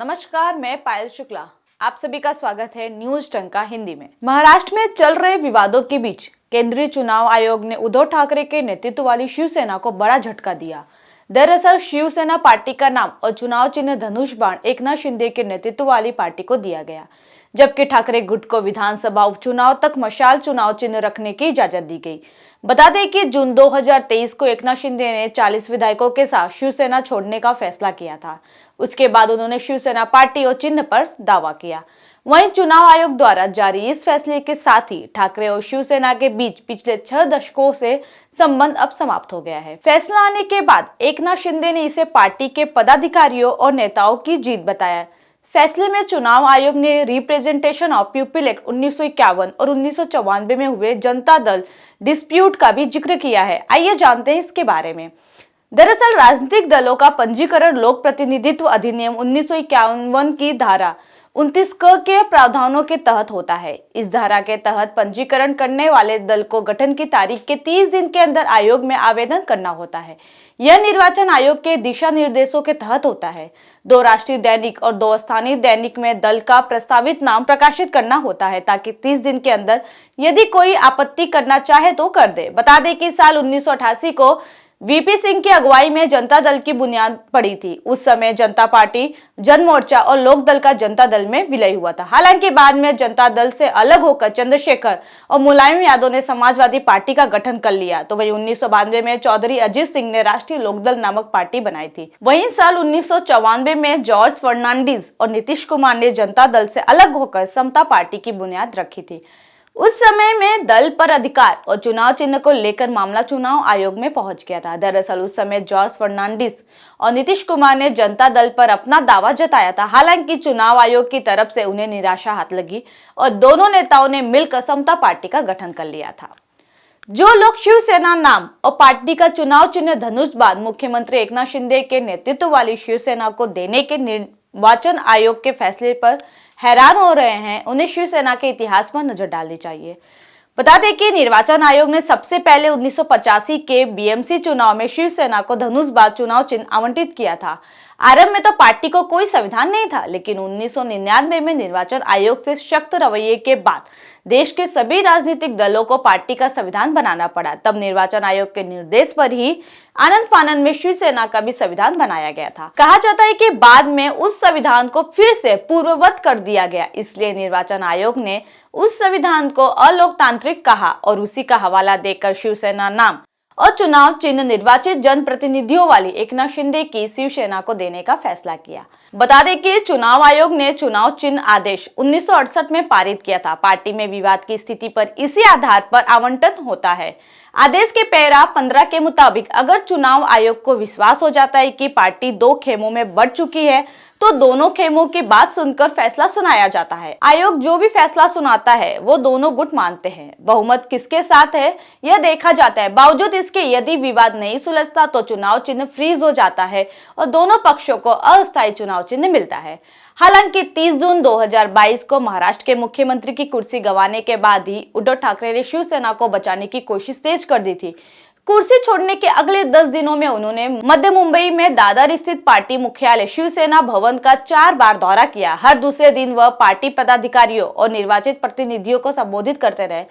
नमस्कार, मैं पायल शुक्ला। आप सभी का स्वागत है न्यूज टंका हिंदी में। महाराष्ट्र में चल रहे विवादों के बीच केंद्रीय चुनाव आयोग ने उद्धव ठाकरे के नेतृत्व वाली शिवसेना को बड़ा झटका दिया। दरअसल शिवसेना पार्टी का नाम और चुनाव चिन्ह धनुष बाण एकनाथ शिंदे के नेतृत्व वाली पार्टी को दिया गया, जबकि ठाकरे गुट को विधानसभा उपचुनाव तक मशाल चुनाव चिन्ह रखने की इजाजत दी गई। बता दें कि जून 2023 को एकनाथ शिंदे ने 40 विधायकों के साथ शिवसेना छोड़ने का फैसला किया था। उसके बाद उन्होंने शिवसेना पार्टी और चिन्ह पर दावा किया। वहीं चुनाव आयोग द्वारा जारी इस फैसले के साथ ही ठाकरे और शिवसेना के बीच पिछले 6 दशकों से संबंध अब समाप्त हो गया है। फैसला आने के बाद एकनाथ शिंदे ने इसे पार्टी के पदाधिकारियों और नेताओं की जीत बताया। फैसले में चुनाव आयोग ने रिप्रेजेंटेशन ऑफ पीपल एक्ट 1951 और 1994 में हुए जनता दल डिस्प्यूट का भी जिक्र किया है। आइए जानते हैं इसके बारे में। दरअसल राजनीतिक दलों का पंजीकरण लोक प्रतिनिधित्व अधिनियम 1951 की धारा 29 क के प्रावधानों के तहत होता है। इस धारा के तहत पंजीकरण करने वाले दल को गठन की तारीख के 30 दिन के अंदर आयोग में आवेदन करना होता है। यह निर्वाचन आयोग के दिशा निर्देशों के तहत होता है। 2 राष्ट्रीय दैनिक और 2 स्थानीय दैनिक में दल का प्रस्तावित नाम प्रकाशित करना होता है, ताकि 30 दिन के अंदर यदि कोई आपत्ति करना चाहे तो कर दे। बता दें कि साल 1988 को वीपी सिंह की अगुवाई में जनता दल की बुनियाद पड़ी थी। उस समय जनता पार्टी, जन मोर्चा और लोक दल का जनता दल में विलय हुआ था। हालांकि बाद में जनता दल से अलग होकर चंद्रशेखर और मुलायम यादव ने समाजवादी पार्टी का गठन कर लिया। तो वहीं 1992 में चौधरी अजीत सिंह ने राष्ट्रीय लोकदल नामक पार्टी बनाई थी। वहीं साल 1994 में जॉर्ज फर्नांडीज और नीतीश कुमार ने जनता दल से अलग होकर समता पार्टी की बुनियाद रखी थी। उस समय में दल पर अधिकार और चुनाव चिन्ह को लेकर मामला चुनाव आयोग में पहुंच गया था। दरअसल उस समय जॉर्ज फर्नांडिस और नीतीश कुमार ने जनता दल पर अपना दावा जताया था। हालांकि चुनाव आयोग की तरफ से उन्हें निराशा हाथ लगी और दोनों नेताओं ने मिलकर समता पार्टी का गठन कर लिया था। जो लोग शिवसेना नाम और पार्टी का चुनाव चिन्ह धनुष बाद मुख्यमंत्री एकनाथ शिंदे के नेतृत्व वाली शिवसेना को देने के निर्वाचन आयोग के फैसले पर हैरान हो रहे हैं, उन्हें शिवसेना के इतिहास पर नजर डालनी चाहिए। बता दें कि निर्वाचन आयोग ने सबसे पहले 1985 के बीएमसी चुनाव में शिवसेना को धनुष बाण चुनाव चिन्ह आवंटित किया था। आरंभ में तो पार्टी को कोई संविधान नहीं था, लेकिन 1999 में निर्वाचन आयोग से सख्त रवैये के बाद देश के सभी राजनीतिक दलों को पार्टी का संविधान बनाना पड़ा। तब निर्वाचन आयोग के निर्देश पर ही आनंद फानंद में शिवसेना का भी संविधान बनाया गया था। कहा जाता है कि बाद में उस संविधान को फिर से पूर्ववत कर दिया गया, इसलिए निर्वाचन आयोग ने उस संविधान को अलोकतांत्रिक कहा और उसी का हवाला देकर शिवसेना नाम और चुनाव चिन्ह निर्वाचित जनप्रतिनिधियों वाली एकनाथ शिंदे की शिवसेना को देने का फैसला किया। बता दें कि चुनाव आयोग ने चुनाव चिन्ह आदेश 1968 में पारित किया था। पार्टी में विवाद की स्थिति पर इसी आधार पर आवंटन होता है। आदेश के पैरा 15 के मुताबिक अगर चुनाव आयोग को विश्वास हो जाता है कि पार्टी 2 खेमों में बढ़ चुकी है, तो दोनों खेमों की बात सुनकर फैसला सुनाया जाता है। आयोग जो भी फैसला सुनाता है वो दोनों गुट मानते हैं। बहुमत किसके साथ है यह देखा जाता है। बावजूद इसके यदि विवाद नहीं सुलझता तो चुनाव चिन्ह फ्रीज हो जाता है और दोनों पक्षों को अस्थायी चुनाव चिन्ह मिलता है। हालांकि 30 जून 2022 को महाराष्ट्र के मुख्यमंत्री की कुर्सी गंवाने के बाद ही उद्धव ठाकरे ने शिवसेना को बचाने की कोशिश तेज कर दी थी। कुर्सी छोड़ने के अगले 10 दिनों में उन्होंने मध्य मुंबई में दादर स्थित पार्टी मुख्यालय शिवसेना भवन का 4 बार दौरा किया। हर दूसरे दिन वह पार्टी पदाधिकारियों और निर्वाचित प्रतिनिधियों को संबोधित करते रहे।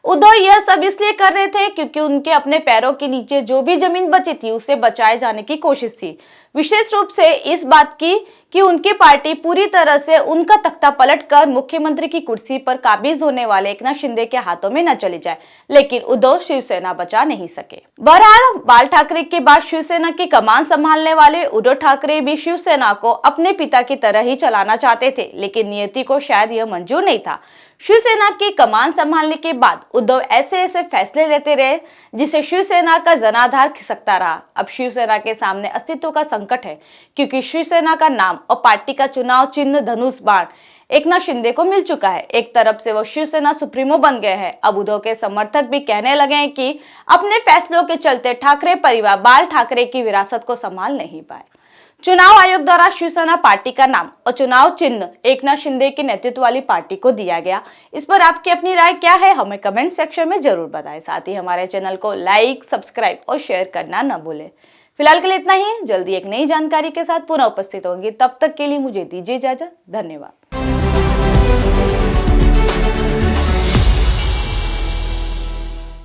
उद्धव यह सब इसलिए कर रहे थे क्योंकि उनके अपने पैरों के नीचे जो भी जमीन बची थी उसे बचाए जाने की कोशिश थी, विशेष रूप से इस बात की कि उनकी पार्टी पूरी तरह से उनका तख्ता पलटकर मुख्यमंत्री की कुर्सी पर काबिज होने वाले एकनाथ शिंदे के हाथों में न चली जाए। लेकिन उद्धव शिवसेना बचा नहीं सके। बहरहाल बाल ठाकरे के बाद शिवसेना की कमान संभालने वाले उद्धव ठाकरे भी शिवसेना को अपने पिता की तरह ही चलाना चाहते थे, लेकिन नियति को शायद यह मंजूर नहीं था। शिवसेना की कमान संभालने के बाद उद्धव ऐसे फैसले लेते रहे जिसे शिवसेना का जनाधार खिसकता रहा। अब शिवसेना के सामने अस्तित्व का संकट है, क्योंकि शिवसेना का नाम और पार्टी का चुनाव चिन्ह धनुष बाण एकनाथ शिंदे को मिल चुका है। एक तरफ से वो शिवसेना सुप्रीमो बन गए हैं। अब उद्धव के समर्थक भी कहने लगे हैं कि अपने फैसलों के चलते ठाकरे परिवार बाल ठाकरे की विरासत को संभाल नहीं पाए। चुनाव आयोग द्वारा शिवसेना पार्टी का नाम और चुनाव चिन्ह एकनाथ शिंदे के नेतृत्व वाली पार्टी को दिया गया। इस पर आपकी अपनी राय क्या है, हमें कमेंट सेक्शन में जरूर बताएं। साथ ही हमारे चैनल को लाइक, सब्सक्राइब और शेयर करना न भूलें। फिलहाल के लिए इतना ही। जल्दी एक नई जानकारी के साथ पुनः उपस्थित होंगी, तब तक के लिए मुझे दीजिए इजाजत। धन्यवाद।